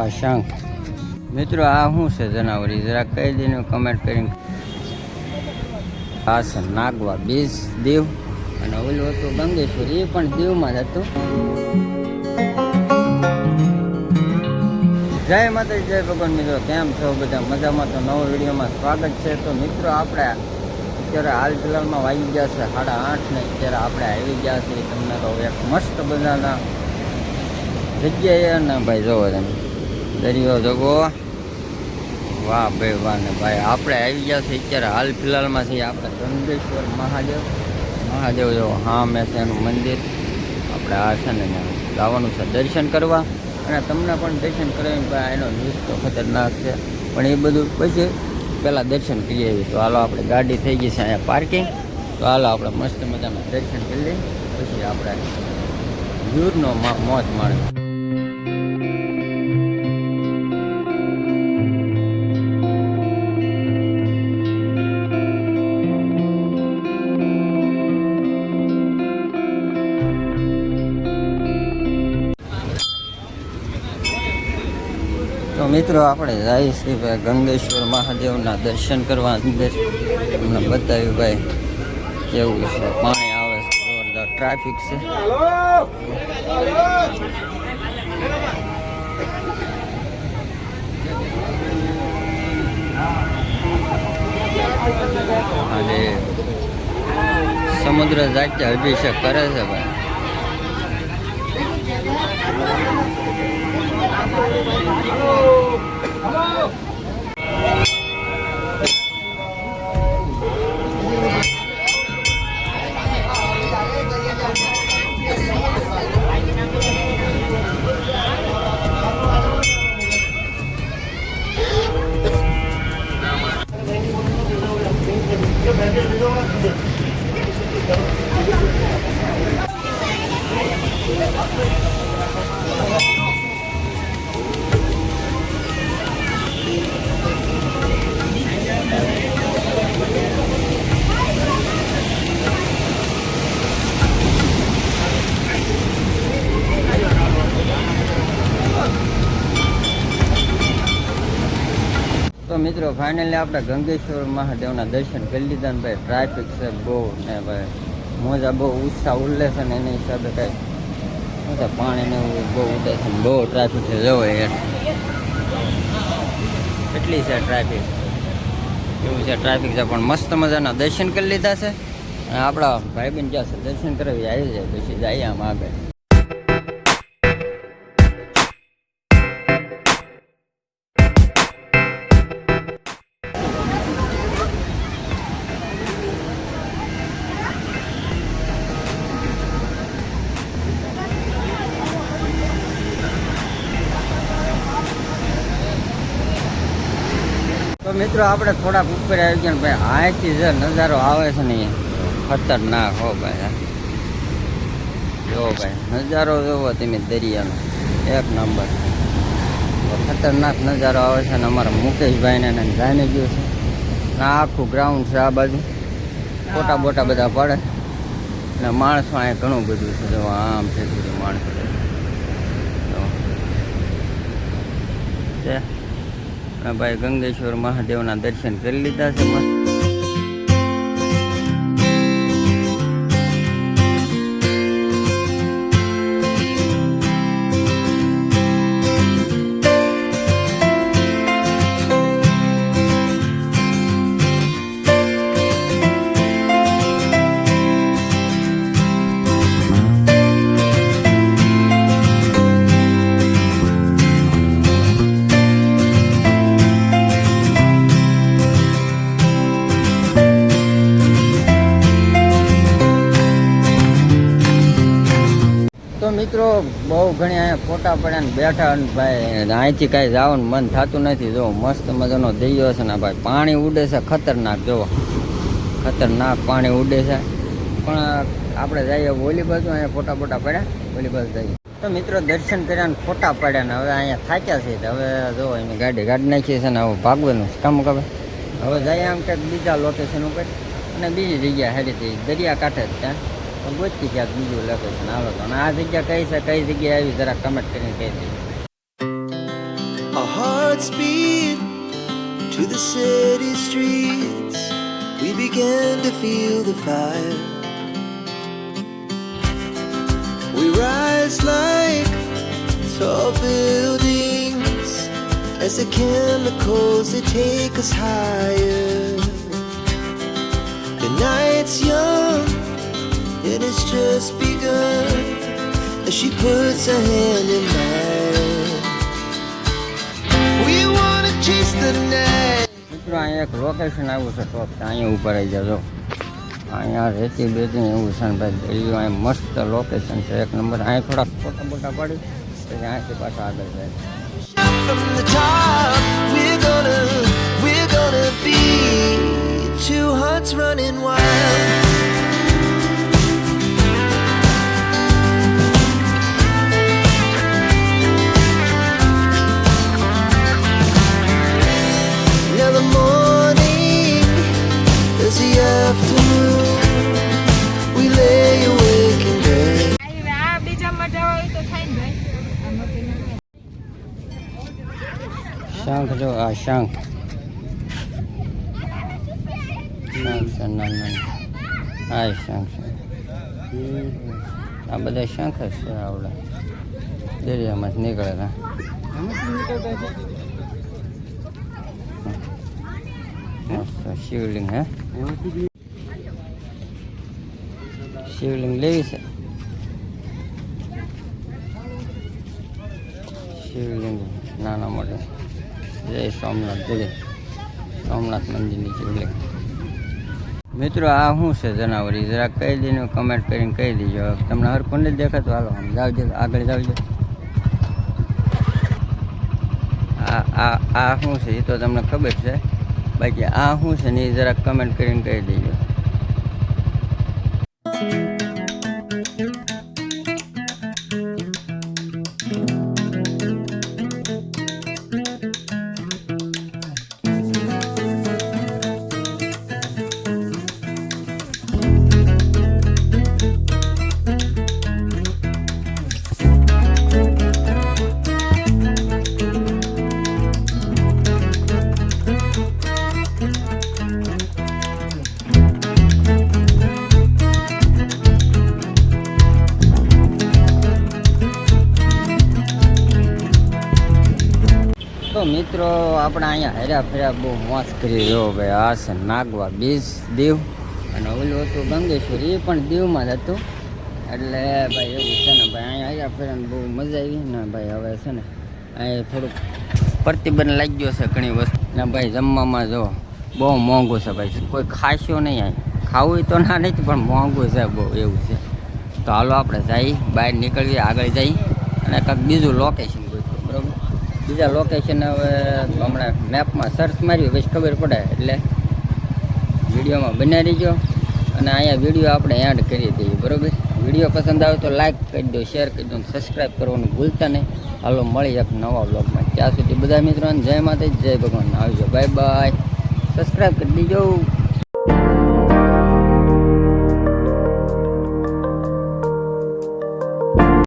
આ શંખ મિત્રો આ શું છે જનાવરી જરા કહી દઈને કમેન્ટ કરીને. આ છે નાગવા બીજ દીવ અને ઓલું હતું ગંગેશ્વર એ પણ દીવમાં જ હતું. જય માતાજી જય ભગવાન. મિત્રો કેમ છો બધા મજામાં? તો નવો વિડીયોમાં સ્વાગત છે. તો મિત્રો આપણે અત્યારે હાલ ફિલહાલમાં વાગી ગયા છે 8:30 ને અત્યારે આપણે આવી ગયા છીએ તમને તો એક મસ્ત બધાના જગ્યાએ ને ભાઈ જોવો તમે દરિયો જોવો. વાહ ભાઈ વાહ ને ભાઈ આપણે આવી ગયા છીએ અત્યારે હાલ ફિલહાલમાં છીએ આપણે ગંગેશ્વર મહાદેવ જો હા મેં છે એનું મંદિર. આપણે આ છે ને જવાનું છે દર્શન કરવા અને તમને પણ દર્શન કરાવીને ભાઈ એનો ન્યૂઝ તો ખતરનાક છે પણ એ બધું પછી પહેલાં દર્શન કરી આવી. તો હાલો આપણે ગાડી થઈ ગઈ છે અહીંયા પાર્કિંગ. તો હાલો આપણે મસ્ત મજામાં દર્શન કરી લઈએ પછી આપણે વ્યુરનો મોજ માણીએ. તો મિત્રો આપણે જઈએ છીએ ભાઈ ગંગેશ્વર મહાદેવના દર્શન કરવા. અંદર તમને બતાવ્યું ભાઈ કેવું છે પાણી આવે છે જોરદાર ટ્રાફિક છે. અને સમુદ્ર જાતે અભિષેક કરે છે ભાઈ. તો મિત્રો ફાઇનલી આપણે ગંગેશ્વર મહાદેવના દર્શન કરી લીધા ને ભાઈ ટ્રાફિક છે બહુ ને ભાઈ મોજા બહુ ઉત્સાહ ઉલ્લેસ ને એના હિસાબે કંઈ પાણીને એવું બહુ ઉડે છે બહુ ટ્રાફિક છે જવો યાર કેટલી છે ટ્રાફિક એવું છે ટ્રાફિક છે પણ મસ્ત મજાના દર્શન કરી લીધા છે અને આપણા ભાઈબંધ જ્યાં છે દર્શન કરાવી આવી જાય પછી જઈએ આમ આગળ. તો મિત્રો આપણે થોડાક ઉપર આવી ગયા ને ભાઈ અહીંથી જે નજારો આવે છે ને ખતરનાક હો ભાઈ. જો ભાઈ નજારો જોવો તમે દરિયાનો એક નંબર ખતરનાક નજારો આવે છે ને અમારા મુકેશભાઈને જાણી ગયું છે. આ આખું ગ્રાઉન્ડ છે આ બાજુ ફોટા બોટા બધા પડે ને માણસો અહીંયા ઘણું બધું છે. જો આમ છે બધું માણસો છે. ભાઈ ગંગેશ્વર મહાદેવના દર્શન કરી લીધા છે મસ્ત. મિત્રો બહુ ઘણી અહીંયા ફોટા પડ્યા ને બેઠા ને ભાઈ અહીંથી કાંઈ જવાનું મન થતું નથી. જો મસ્ત મજાનો દરિયો છે ને ભાઈ પાણી ઉડે છે ખતરનાક. જુઓ ખતરનાક પાણી ઉડે છે પણ આપણે જઈએ ઓલી બાજુ અહીંયા ફોટા બોટા પડ્યા ઓલી બાજુ જઈએ. તો મિત્રો દર્શન કર્યા ને ફોટા પડ્યા ને હવે અહીંયા થાક્યા છે હવે જો એની ગાડી નાખીએ છે ને હવે ભાગવાનું કામ કવે. હવે જઈએ આમ કંઈક બીજા લોકેશન ઉપર અને બીજી જગ્યા હારી દરિયા કાંઠે જ ત્યાં ગોચી ક્યાંક બીજું લોકેશન આવે તો. અને આ જગ્યા કઈ છે કઈ જગ્યાએ આવી જરા કમેન્ટ કરીને કહી દઈએ. speed to the city streets. We began to feel the fire. We rise like tall buildings as the chemicals they take us higher. The night's young and it's just begun as she puts her hand in mine. We wanna chase the night. મિત્રો અહીંયા એક location આવ્યું છે ટોપ, અહીંયા ઉપર આવી જાજો. અહીંયા રેતી બેતી એવું છે ને ભાઈ, દરિયો અહીંયા મસ્ત લોકેશન છે, એક નંબર. અહીંયા થોડા ફોટા બોટા પાડી પછી અહીંયાથી પાછા આગળ જાય. From the top, we're gonna be two hearts running wild. Now the morning is the afternoon. We lay awake in bed. આ બીજામાં જવા હોય તો થાય ને ભાઈ. આમાં પેલું શંખ જો, આ શંખ છે નાના, આ શંખ છે. આ બધા શંખ જ છે આવડા દરિયામાં જ નીકળેલા. મસ્ત શિવલિંગ. હે શિવલિંગ લેવી છે. શિવલિંગ નાના મોટા. જય સોમનાથ, જય સોમનાથ મંદિરની શિવલિંગ. મિત્રો આ શું છે જનાવરી, જરાક કહી દઈને કમેન્ટ કરીને કહી દીજો. તમને હરખું નથી દેખાતું, હાલો આમ જાવજો, આગળ જાવજો. આ શું છે એ તો તમને ખબર છે, બાકી આ શું છે ને એ જરાક કમેન્ટ કરીને કહી દેજો. તો મિત્રો આપણે અહીંયા હેરા ફેરા બહુ મોજ કરી રહ્યો ભાઈ. આ છે નાગવા બીચ દીવ, અને ઓલું હતું ગંગેશ્વર, એ પણ દીવમાં જ હતું. એટલે ભાઈ એવું છે ને ભાઈ, અહીંયા હેરા ફેરાને બહુ મજા આવી ને ભાઈ. હવે છે ને અહીંયા થોડુંક પ્રતિબંધ લાગ્યો છે ઘણી વસ્તુ ને ભાઈ. જમવામાં જો બહુ મોંઘું છે ભાઈ, કોઈ ખાશો નહીં. અહીંયા ખાવું તો ના નથી પણ મોંઘું છે બહુ, એવું છે. તો હાલો આપણે જઈએ, બહાર નીકળીએ, આગળ જઈએ અને કંઈક બીજું લોકેશન ગોઠવું, બરાબર. બીજા લોકેશન હવે હમણાં મેપમાં સર્ચ માર્યું પછી ખબર પડે, એટલે વિડીયોમાં બનાવી રહીજો. અને અહીંયા વિડીયો આપણે એડ કરી દઈએ, બરાબર. વિડીયો પસંદ આવે તો લાઈક કરી દો, શેર કરી દો, સબસ્ક્રાઈબ કરવાનું ભૂલતા નહીં. હાલો મળી એક નવા વ્લોગમાં. ત્યાં સુધી બધા મિત્રોને જય માતાજી, જય ભગવાન. આવજો, બાય બાય. સબસ્ક્રાઈબ કરી દીજો.